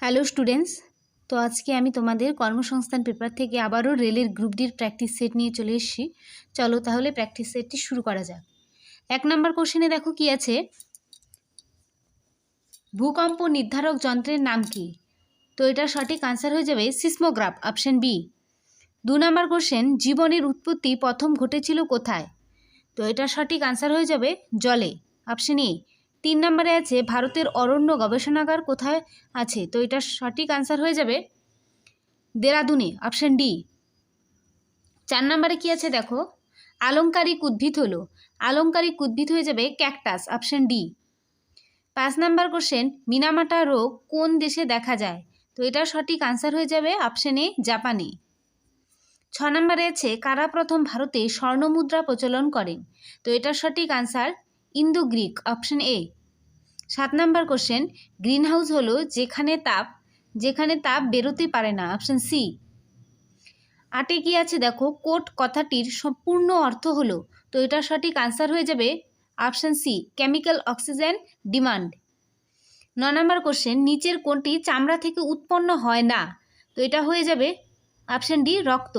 Hello students, তো আজকে আমি তোমাদের কর্মসংস্থান পেপার থেকে আবারও রেলের গ্রুপ ডির প্র্যাকটিস সেট নিয়ে চলে এসেছি। চলো তাহলে প্র্যাকটিস সেটটি শুরু করা যাক। 1 নম্বর কোশ্চেনে দেখো কি আছে, ভূকম্প নির্ধারক যন্ত্রের নাম কি? তো এটার সঠিক আনসার হয়ে যাবে সিসমোগ্রাফ, অপশন বি। 2 নম্বর কোশ্চেন, জীবনের উৎপত্তি প্রথম ঘটেছিল কোথায়? তো এটার সঠিক আনসার হয়ে যাবে জলে, অপশন এ। 3 নম্বরে আছে ভারতের অরণ্য গবেষণাগার কোথায় আছে? তো এটার সঠিক আনসার হয়ে যাবে দেরাদুনে, অপশন ডি। 4 নম্বরে কি আছে দেখো, আলংকারিক উদ্ভিদ হলো, আলংকারিক উদ্ভিদ হয়ে যাবে ক্যাকটাস, অপশন ডি। 5 নম্বর কোশ্চেন, মিনামাটা রোগ কোন দেশে দেখা যায়? তো এটার সঠিক আনসার হয়ে যাবে অপশন এ, জাপানে। 6 নম্বরে আছে কারা প্রথম ভারতে স্বর্ণমুদ্রা প্রচলন করেন? তো এটার সঠিক answer Indo Greek, option A. 7 number question, green house হলো যেখানে তাপ বেরোতে পারে না, অপশন সি। 8 কি আছে দেখো, কোট কথাটির সম্পূর্ণ অর্থ হলো, তো এটার সঠিক আনসার হয়ে যাবে option C, chemical oxygen demand. 9 number question, নিচের কোনটি চামড়া থেকে উৎপন্ন হয় না? তো এটা হয়ে যাবে অপশন ডি, রক্ত।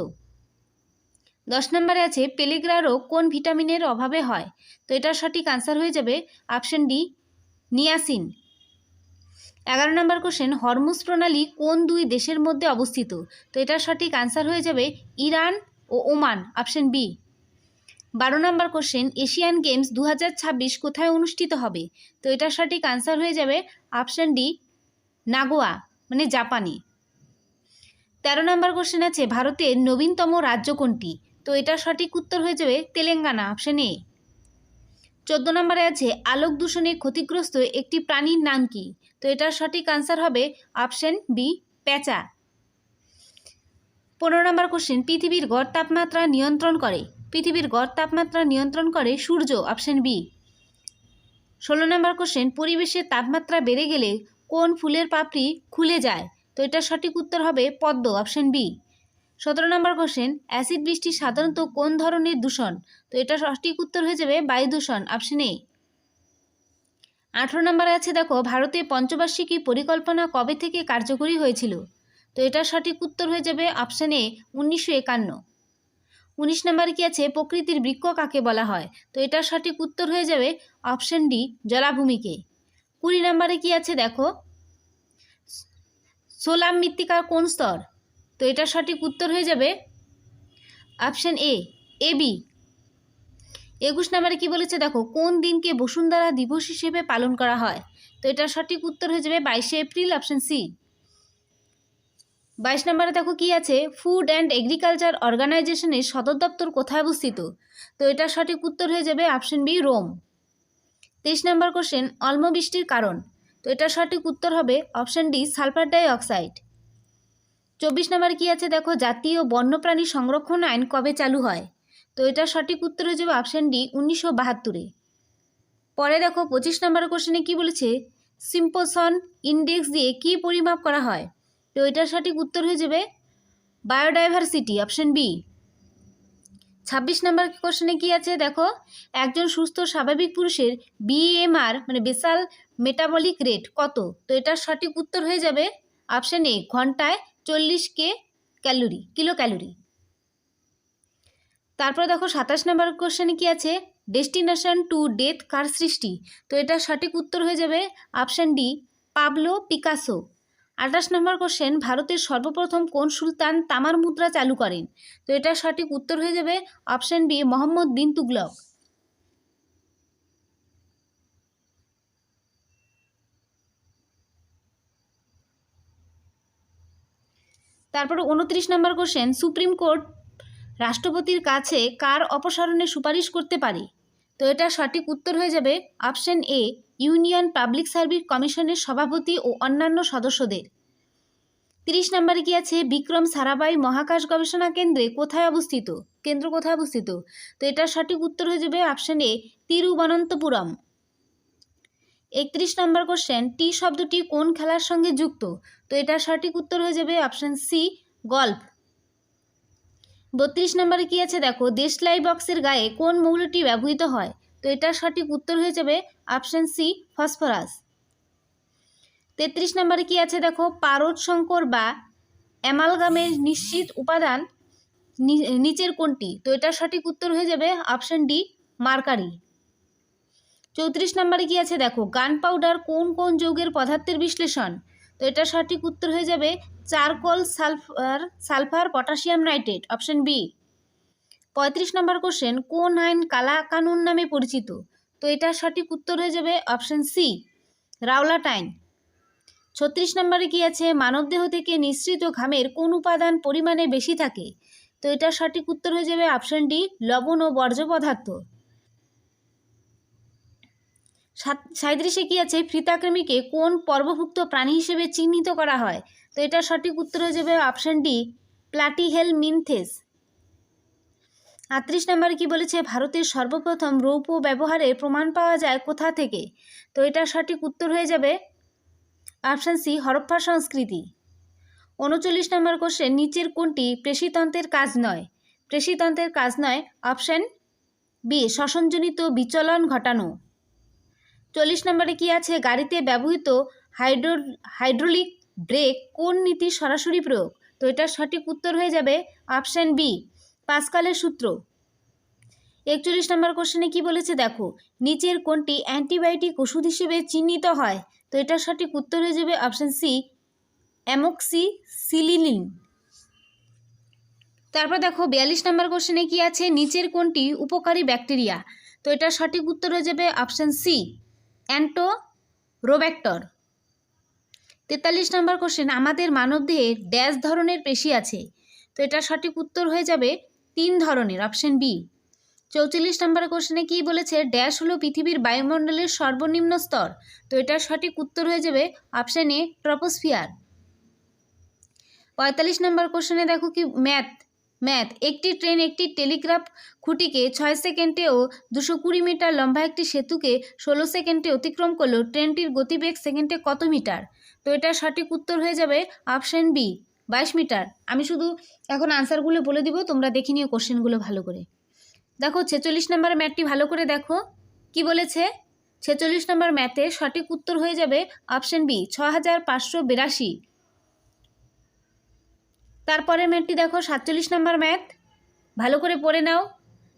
10 নম্বরে আছে পেলেগ্রা রোগ কোন ভিটামিনের অভাবে হয়? তো এটার সঠিক আনসার হয়ে যাবে অপশন ডি, নিয়াসিন। 11 নম্বর কোশ্চেন, হরমুজ প্রণালী কোন দুই দেশের মধ্যে অবস্থিত? তো এটার সঠিক আনসার হয়ে যাবে ইরান ও ওমান, অপশন বি। 12 নম্বর কোশ্চেন, এশিয়ান গেমস 2026 কোথায় অনুষ্ঠিত হবে? তো এটার সঠিক আনসার হয়ে যাবে অপশন ডি, নাগোয়া, মানে জাপানে। 13 নম্বর কোশ্চেন আছে ভারতের নবীনতম রাজ্য কোনটি? তো এটার সঠিক উত্তর হয়ে যাবে তেলেঙ্গানা, অপশন এ। 14 নম্বরে আছে আলোক দূষণে ক্ষতিগ্রস্ত একটি প্রাণীর নাম কি? তো এটার সঠিক আনসার হবে অপশন বি, পেঁচা। 15 নম্বর কোশ্চেন, পৃথিবীর গড় তাপমাত্রা নিয়ন্ত্রণ করে সূর্য, অপশন বি। 16 নম্বর কোশ্চেন, পরিবেশের তাপমাত্রা বেড়ে গেলে কোন ফুলের পাপড়ি খুলে যায়? তো এটার সঠিক উত্তর হবে পদ্ম, অপশন বি। 17 নম্বর কোশ্চেন, অ্যাসিড বৃষ্টি সাধারণত কোন ধরনের দূষণ? তো এটার সঠিক উত্তর হয়ে যাবে বায়ু দূষণ, অপশন এ। 18 নম্বরে আছে দেখো, ভারতের পঞ্চবার্ষিকী পরিকল্পনা কবে থেকে কার্যকরী হয়েছিল? তো এটার সঠিক উত্তর হয়ে যাবে অপশন এ, 1951। 19 নম্বরে কি আছে, প্রকৃতির বৃক্ষ কাকে বলা হয়? তো এটার সঠিক উত্তর হয়ে যাবে অপশন ডি, জলাভূমিকে। 20 নম্বরে কি আছে দেখো, সোলাম মৃত্তিকার কোন স্তর? তো এটার সঠিক উত্তর হয়ে যাবে অপশন এ, এবি। 21 নম্বরে কি বলেছে দেখো, কোন দিনকে বসুন্ধরা দিবস হিসেবে পালন করা হয়? তো এটার সঠিক উত্তর হয়ে যাবে 22শে এপ্রিল, অপশন সি। 22 নম্বরে দেখো কি আছে, ফুড অ্যান্ড এগ্রিকালচার অর্গানাইজেশনের সদর দপ্তর কোথায় অবস্থিত? তো এটার সঠিক উত্তর হয়ে যাবে অপশন বি, রোম। 23 নম্বর কোশ্চেন, অম্লবৃষ্টির কারণ? তো এটার সঠিক উত্তর হবে option D, sulphur die oxide. 24 নম্বরে কি আছে দেখো, জাতীয় বন্যপ্রাণী সংরক্ষণ আইন কবে চালু হয়? তো এটার সঠিক উত্তর হয়ে যাবে অপশন ডি, 1972-এ। পরে দেখো 25 নম্বর কোশ্চেনে কি বলেছে, সিম্পসন ইন্ডেক্স দিয়ে কি পরিমাপ করা হয়? তো এটার সঠিক উত্তর হয়ে যাবে বায়োডাইভার্সিটি, অপশন বি। 26 নম্বর কোশ্চেনে কি আছে দেখো, একজন সুস্থ স্বাভাবিক পুরুষের বিএমআর মানে বেসাল মেটাবলিক রেট কত? তো এটার সঠিক উত্তর হয়ে যাবে অপশন এ, ঘন্টায় 40 কিলো ক্যালোরি। তারপর দেখো 27 নম্বর কোশ্চেনে কি আছে, ডেস্টিনেশন টু ডেথ কার সৃষ্টি? তো এটার সঠিক উত্তর হয়ে যাবে অপশন ডি, পাবলো পিকাসো। 28 নম্বর কোশ্চেন, ভারতের সর্বপ্রথম কোন সুলতান তামার মুদ্রা চালু করেন? তো এটার সঠিক উত্তর হয়ে যাবে অপশন বি, মোহাম্মদ বিন তুগলক। তারপর 29 নম্বর কোশ্চেন, সুপ্রিম কোর্ট রাষ্ট্রপতির কাছে কার অপসারণের সুপারিশ করতে পারে? তো এটার সঠিক উত্তর হয়ে যাবে অপশন এ, ইউনিয়ন পাবলিক সার্ভিস কমিশনের সভাপতি ও অন্যান্য সদস্যদের। 30 নম্বরে কি আছে, বিক্রম সারাভাই মহাকাশ গবেষণা কেন্দ্র কোথায় অবস্থিত? তো এটার সঠিক উত্তর হয়ে যাবে অপশন এ, তিরুবনন্তপুরম। 31 নম্বর কোশ্চেন, টি শব্দটি কোন খেলার সঙ্গে যুক্ত? তো এটার সঠিক উত্তর হয়ে যাবে অপশন সি, গল্ফ। 32 নম্বরে কি আছে দেখো, দেশলাই বক্সের গায়ে কোন মৌলটি ব্যবহৃত হয়? তো এটার সঠিক উত্তর হয়ে যাবে অপশন সি, ফসফরাস। 33 নম্বরে কি আছে দেখো, পারদ সংকর বা অ্যামালগামের নিশ্চিত উপাদান নিচের কোনটি? তো এটার সঠিক উত্তর হয়ে যাবে অপশন ডি, মার্কারি। 34 নম্বরে কি আছে দেখো, গান পাউডার কোন কোন যৌগের পদার্থের বিশ্লেষণ? তো এটার সঠিক উত্তর হয়ে যাবে charcoal, sulphur, potassium nitrate, option B. 35 number question, কোন আইন কালা কানুন নামে পরিচিত? তো এটার সঠিক উত্তর হয়ে যাবে অপশন সি, রাওলাট আইন। 36 নম্বরে কি আছে, মানবদেহ থেকে নিঃসৃত ঘামের কোন উপাদান পরিমাণে বেশি থাকে? তো এটার সঠিক উত্তর হয়ে যাবে অপশন ডি, লবণ ও বর্জ্য পদার্থ। 37 কি আছে, ফিতাকৃমিকে কোন পর্বভুক্ত প্রাণী হিসেবে চিহ্নিত করা হয়? তো এটার সঠিক উত্তর হয়ে যাবে অপশন ডি, প্লাটিহেলমিনথেস। 38 নম্বরে কি বলেছে, ভারতের সর্বপ্রথম রৌপ্য ব্যবহারের প্রমাণ পাওয়া যায় কোথা থেকে? তো এটার সঠিক উত্তর হয়ে যাবে অপশন সি, হরপ্পা সংস্কৃতি। 39 নম্বর কোশ্চেন, নিচের কোনটি পেশিতন্ত্রের কাজ নয়? পেশিতন্ত্রের কাজ নয়, অপশন বি, শ্বসনজনিত বিচলন ঘটানো। 40 নম্বরে কি আছে, গাড়িতে ব্যবহৃত হাইড্রোলিক ব্রেক কোন নীতির সরাসরি প্রয়োগ? তো এটার সঠিক উত্তর হয়ে যাবে অপশন বি, পাস্কালের সূত্র। 41 নম্বর কোশ্চেনে কি বলেছে দেখো, নিচের কোনটি অ্যান্টিবায়োটিক ওষুধ হিসেবে চিহ্নিত হয়? তো এটার সঠিক উত্তর হয়ে যাবে অপশন সি, অ্যামোক্সিসিলিন। তারপর দেখো 42 নম্বর কোশ্চেনে কি আছে, নিচের কোনটি উপকারী ব্যাকটেরিয়া? তো এটার সঠিক উত্তর হয়ে যাবে অপশন সি, অ্যান্টোরোব্যাক্টর। 43 নম্বর কোশ্চেন, আমাদের মানবদেহের ড্যাশ ধরনের পেশি আছে? তো এটার সঠিক উত্তর হয়ে যাবে 3 ধরনের, অপশন বি। 44 নম্বর কোশ্চেনে কি বলেছে, ড্যাশ হলো পৃথিবীর বায়ুমণ্ডলের সর্বনিম্ন স্তর? তো এটার সঠিক উত্তর হয়ে যাবে অপশন এ, ট্রপোস্ফিয়ার। 45 নম্বর কোশ্চেনে দেখো কি, ম্যাথ একটি ট্রেন একটি টেলিগ্রাফ খুঁটিকে 6 সেকেন্ডে ও 220 মিটার লম্বা একটি সেতুকে 16 সেকেন্ডে অতিক্রম করলো, ট্রেনটির গতিবেগ সেকেন্ডে কত মিটার? তো এটার সঠিক উত্তর হয়ে যাবে অপশন বি, 22 মিটার। আমি শুধু এখন আনসারগুলো বলে দিব, তোমরা দেখে নিও কোশ্চেনগুলো ভালো করে। দেখো 46 নম্বর ম্যাথটি ভালো করে দেখো কি বলেছে। 46 নম্বর ম্যাথে সঠিক উত্তর হয়ে যাবে অপশন বি, 6582। তারপরের ম্যাথটি দেখো 47 নম্বর ম্যাথ, ভালো করে পড়ে নাও।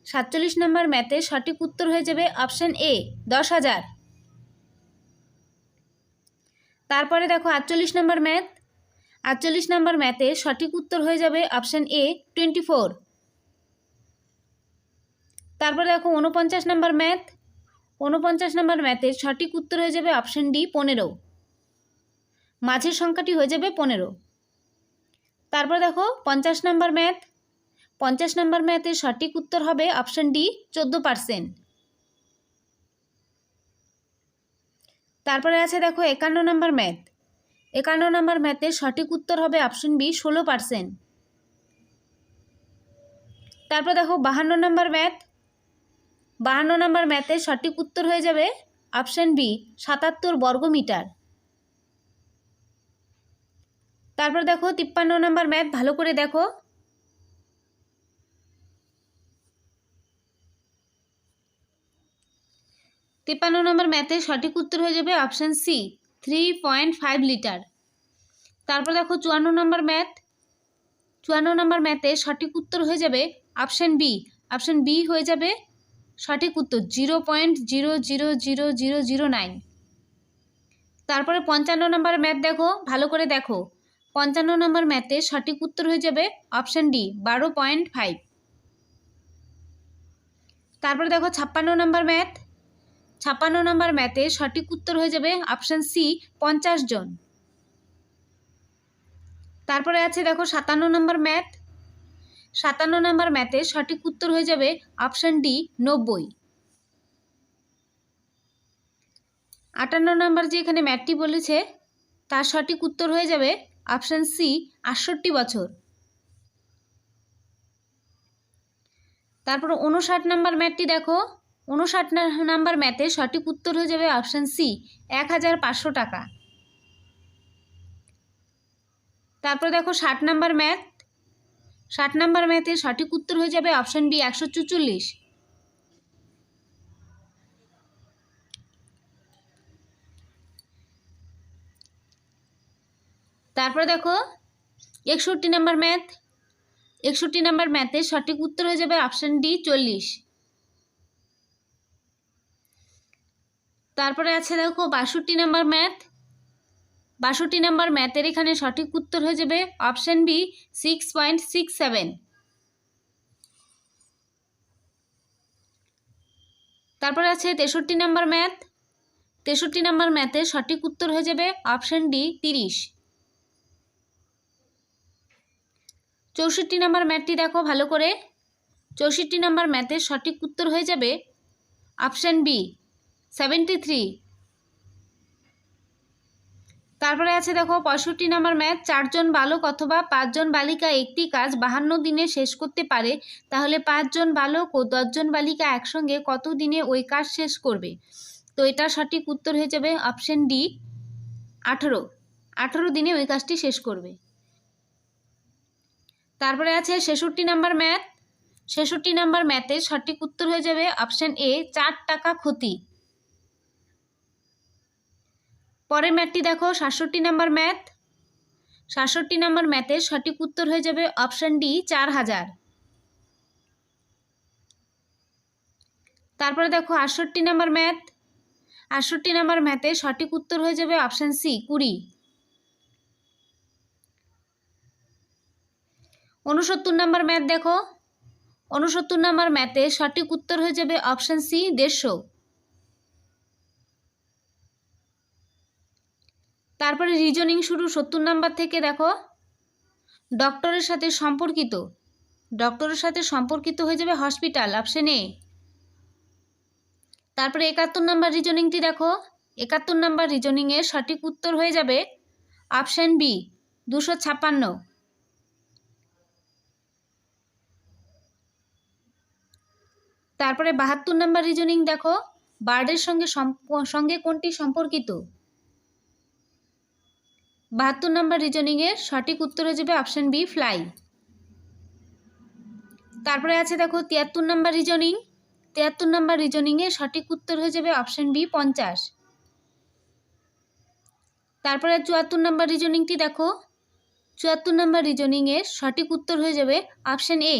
47 নম্বর ম্যাথে সঠিক উত্তর হয়ে যাবে অপশন এ, 10,000। তারপরে দেখো 48 নম্বর ম্যাথ, 48 নম্বর ম্যাথে সঠিক উত্তর হয়ে যাবে অপশন এ, 24। তারপরে দেখো 49 নম্বর ম্যাথ, 49 নম্বর ম্যাথের সঠিক উত্তর হয়ে যাবে অপশন ডি, 15। মাঝের সংখ্যাটি হয়ে যাবে 15। তারপর দেখো 50 নম্বর ম্যাথ, 50 নম্বর ম্যাথের সঠিক উত্তর হবে অপশন ডি, 14%। তারপরে আছে দেখো 51 নম্বর ম্যাথ, 51 নম্বর ম্যাথের সঠিক উত্তর হবে অপশন বি, 16%। তারপর দেখো 52 নম্বর ম্যাথ, 52 নম্বর ম্যাথের সঠিক উত্তর হয়ে যাবে অপশন বি, 77 বর্গমিটার। তারপর দেখো 53 নম্বর ম্যাথ, ভালো করে দেখো। 53 নম্বর ম্যাথের সঠিক উত্তর হয়ে যাবে অপশন সি, 3.5 লিটার। তারপর দেখো 54 নম্বর ম্যাথ, 54 নম্বর ম্যাথের সঠিক উত্তর হয়ে যাবে অপশন বি, অপশন বি হয়ে যাবে সঠিক উত্তর, 0.000009। তারপরে 55 নম্বর ম্যাথ দেখো, ভালো করে দেখো। 55 নম্বর ম্যাথের সঠিক উত্তর হয়ে যাবে অপশন ডি, 12.5। তারপরে দেখো 56 নম্বর ম্যাথ, 56 নম্বর ম্যাথের সঠিক উত্তর হয়ে যাবে অপশন সি, 50 জন। তারপরে আছে দেখো 57 নম্বর ম্যাথ, 57 নম্বর ম্যাথের সঠিক উত্তর হয়ে যাবে অপশন ডি, 90। 58 নম্বর যে এখানে ম্যাথটি বলেছে তার সঠিক উত্তর হয়ে যাবে অপশন সি, 68 বছর। তারপর 59 নম্বর ম্যাথটি দেখো, 59 নম্বর ম্যাথের সঠিক উত্তর হয়ে যাবে অপশন সি, 1500 টাকা। তারপর দেখো 60 নম্বর ম্যাথ, 60 নম্বর ম্যাথের সঠিক উত্তর হয়ে যাবে অপশন বি, 144। তারপরে দেখো 61 নাম্বার ম্যাথ। 61 নাম্বার ম্যাথের সঠিক উত্তর হয়ে যাবে অপশান ডি 40। তারপরে আছে দেখো 62 নাম্বার ম্যাথ। 62 নাম্বার ম্যাথের এখানে সঠিক উত্তর হয়ে যাবে অপশান বি 6.67। তারপরে আছে 63 নাম্বার ম্যাথ। 63 নাম্বার ম্যাথের সঠিক উত্তর হয়ে যাবে অপশান ডি 30। 64 নাম্বার ম্যাথটি দেখো ভালো করে। 64 নাম্বার ম্যাথের সঠিক উত্তর হয়ে যাবে অপশান বি 73। তারপরে আছে দেখো 65 নাম্বার ম্যাথ। 4 জন বালক অথবা 5 জন বালিকা একটি কাজ 52 দিনে শেষ করতে পারে, তাহলে 5 জন বালক ও 10 জন বালিকা একসঙ্গে কত দিনে ওই কাজ শেষ করবে? তো এটা সঠিক উত্তর হয়ে যাবে অপশান ডি 18। 18 দিনে ওই কাজটি শেষ করবে। তারপরে আছে 66 নাম্বার ম্যাথ। 66 নাম্বার ম্যাথের সঠিক উত্তর হয়ে যাবে অপশান এ 4 টাকা ক্ষতি। পরের ম্যাথটি দেখো 67 নাম্বার ম্যাথ। 67 নাম্বার ম্যাথের সঠিক উত্তর হয়ে যাবে অপশান ডি 4000। তারপরে দেখো 68 নাম্বার ম্যাথ। 68 নাম্বার ম্যাথের সঠিক উত্তর হয়ে যাবে অপশান সি 20। 69 নাম্বার ম্যাথ দেখো। 69 নাম্বার ম্যাথের সঠিক উত্তর হয়ে যাবে অপশান সি 150। তারপরে রিজনিং শুরু 70 নাম্বার থেকে দেখো। ডক্টরের সাথে সম্পর্কিত, ডক্টরের সাথে সম্পর্কিত হয়ে যাবে হসপিটাল, অপশান এ। তারপরে 71 নাম্বার রিজনিংটি দেখো। 71 নাম্বার রিজনিংয়ের সঠিক উত্তর হয়ে যাবে অপশান বি 256। তারপরে 72 নাম্বার রিজনিং দেখো। বার্ডের সঙ্গে কোনটি সম্পর্কিত? 72 নাম্বার রিজনিংয়ের সঠিক উত্তর হয়ে যাবে অপশান বি ফ্লাই। তারপরে আছে দেখো 73 নাম্বার রিজনিং। 73 নাম্বার রিজনিংয়ের সঠিক উত্তর হয়ে যাবে অপশান বি 50। তারপরে 74 নাম্বার রিজনিংটি দেখো। 74 নাম্বার রিজনিংয়ের সঠিক উত্তর হয়ে যাবে অপশান এ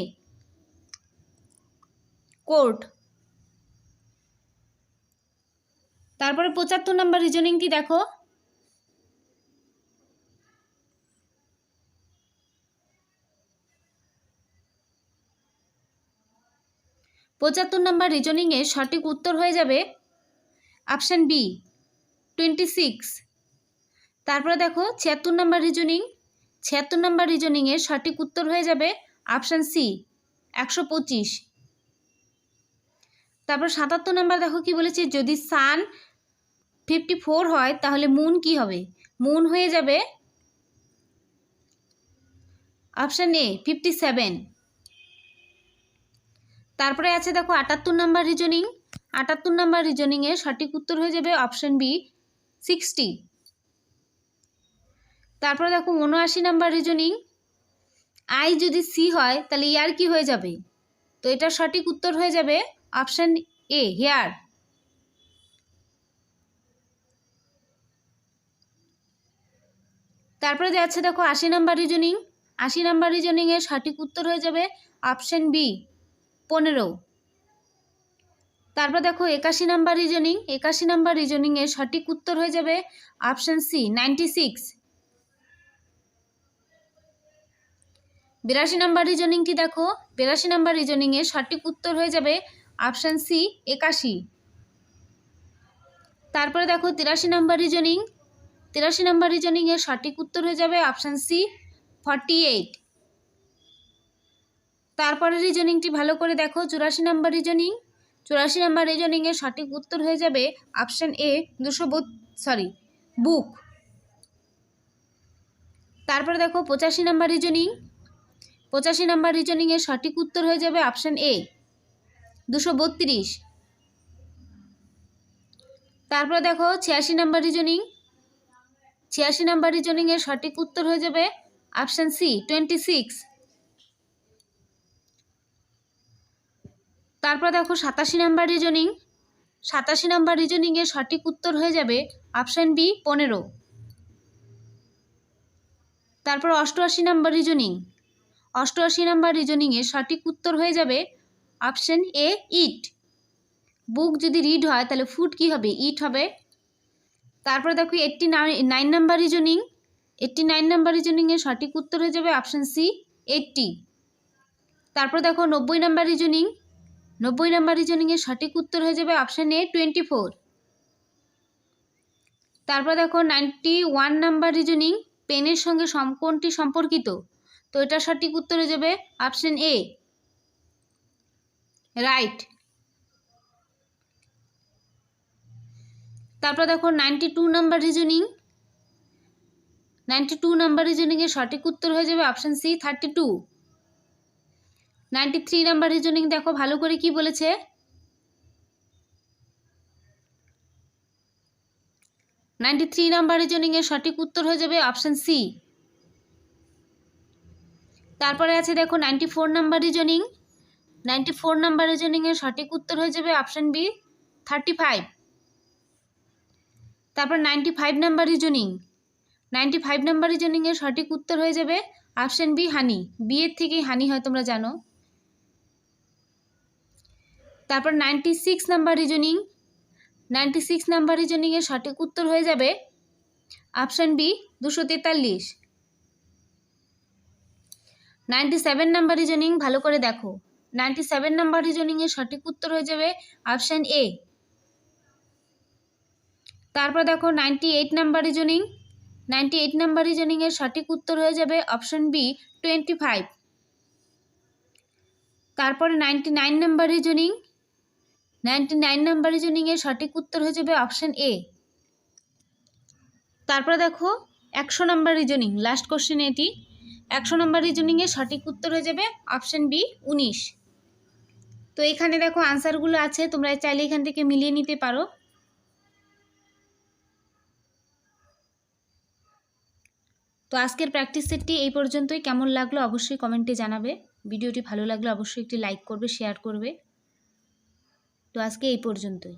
কোর্ট। তারপরে 75 নাম্বার রিজনিংটি দেখো। 75 নাম্বার রিজনিংয়ের সঠিক উত্তর হয়ে যাবে অপশান বি 26। তারপরে দেখো 76 নাম্বার রিজনিং। 76 নাম্বার রিজনিংয়ের সঠিক উত্তর হয়ে যাবে অপশান সি 125। তারপর 77 নাম্বার দেখো কি বলেছে, যদি সান 54 হয় তাহলে মুন কি হবে? মুন হয়ে যাবে অপশান এ 57। তারপরে আছে দেখো 78 নাম্বার রিজনিং। 78 নাম্বার রিজনিংয়ের সঠিক উত্তর হয়ে যাবে অপশান বি 60। তারপরে দেখো 79 নাম্বার রিজনিং। আই যদি সি হয় তাহলে ইয়ার কি হয়ে যাবে? তো এটা সঠিক উত্তর হয়ে যাবে অপশান এ হেয়ার। তারপরে আছে দেখো 80 নাম্বার রিজনিং। 80 নাম্বার রিজনিংয়ের সঠিক উত্তর হয়ে যাবে অপশান বি 15। তারপর দেখো 81 নাম্বার রিজনিং। 81 নাম্বার রিজনিংয়ের সঠিক উত্তর হয়ে যাবে অপশান সি 96। 82 নাম্বার রিজনিংটি দেখো। 82 নাম্বার রিজনিংয়ের সঠিক উত্তর হয়ে যাবে অপশান সি 81। তারপরে দেখো 83 নাম্বার রিজনিং। 83 নাম্বার রিজনিংয়ের সঠিক উত্তর হয়ে যাবে অপশান সি 48। তারপরে রিজনিংটি ভালো করে দেখো 84 নাম্বার রিজনিং। 84 নাম্বার রিজনিংয়ের সঠিক উত্তর হয়ে যাবে অপশান এ বুক। তারপরে দেখো 85 নাম্বার রিজনিং। 85 নাম্বার রিজনিংয়ের সঠিক উত্তর হয়ে যাবে অপশান এ 232। তারপরে দেখো 86 নাম্বার রিজনিং। 86 নাম্বার রিজনিংয়ের সঠিক উত্তর হয়ে যাবে অপশান সি 26। তারপর দেখো 87 নাম্বার রিজনিং। 87 নাম্বার রিজনিংয়ের সঠিক উত্তর হয়ে যাবে অপশান বি 15। তারপর 88 নাম্বার রিজনিং। 88 নাম্বার রিজনিংয়ের সঠিক উত্তর হয়ে যাবে অপশন এ ইট। বুক যদি রিড হয় তাহলে ফুড কি হবে? ইট হবে। তারপর দেখো 89 নাম্বার রিজনিং। 89 নাম্বার রিজনিংয়ের সঠিক উত্তর হয়ে যাবে অপশন সি 80। তারপর দেখো 90 নাম্বার রিজনিং। 90 নাম্বার রিজনিংয়ের সঠিক উত্তর হয়ে যাবে অপশন এ 24। তারপর দেখো 91 নাম্বার রিজনিং। পেনের সঙ্গে কোনটি সম্পর্কিত? তো এটা সঠিক উত্তর হয়ে যাবে অপশন এ রাইট। তারপর দেখো 92 নাম্বার রিজনিং। 92 নাম্বার রিজনিংয়ের সঠিক উত্তর হয়ে যাবে অপশন সি 32। 93 নাম্বার রিজনিং দেখো ভালো করে কি বলেছে। 93 নাম্বার রিজনিংয়ের সঠিক উত্তর হয়ে যাবে অপশন সি। তারপরে আছে দেখো 94 নাম্বার রিজনিং। 94 নাম্বার রিজনিংয়ের সঠিক উত্তর হয়ে যাবে অপশন বি 35। তারপর 95 নাম্বার রিজনিং। 95 নাম্বার রিজনিংয়ের সঠিক উত্তর হয়ে যাবে অপশন বি হানি। বি এর থেকেই হানি হয় তোমরা জানো। তারপর 96 নাম্বার রিজনিং। 96 নাম্বার রিজনিংয়ের সঠিক উত্তর হয়ে যাবে অপশন বি 243। 97 নাম্বার রিজনিং ভালো করে দেখো। 97 নাম্বার রিজনিংয়ের সঠিক উত্তর হয়ে যাবে অপশন এ। তারপর দেখো 98 নাম্বার রিজনিং। 98 নাম্বার রিজনিংয়ের সঠিক উত্তর হয়ে যাবে অপশন বি 25। তারপরে 99 নাম্বার রিজনিং। 99 নাম্বার রিজনিংয়ের সঠিক উত্তর হয়ে যাবে অপশন এ। তারপরে দেখো 100 নাম্বার রিজনিং, লাস্ট কোশ্চেন এটি। 100 নাম্বার রিজনিংয়ের সঠিক উত্তর হয়ে যাবে অপশন বি 19। তো এখানে দেখো আনসারগুলো আছে, তোমরা চাইলে এখান থেকে মিলিয়ে নিতে পারো। তো আজকের প্র্যাকটিস সেটটি এই পর্যন্তই। কেমন লাগলো অবশ্যই কমেন্টে জানাবে। ভিডিওটি ভালো লাগলে অবশ্যই একটি লাইক করবে, শেয়ার করবে। তো আজকে এই পর্যন্তই।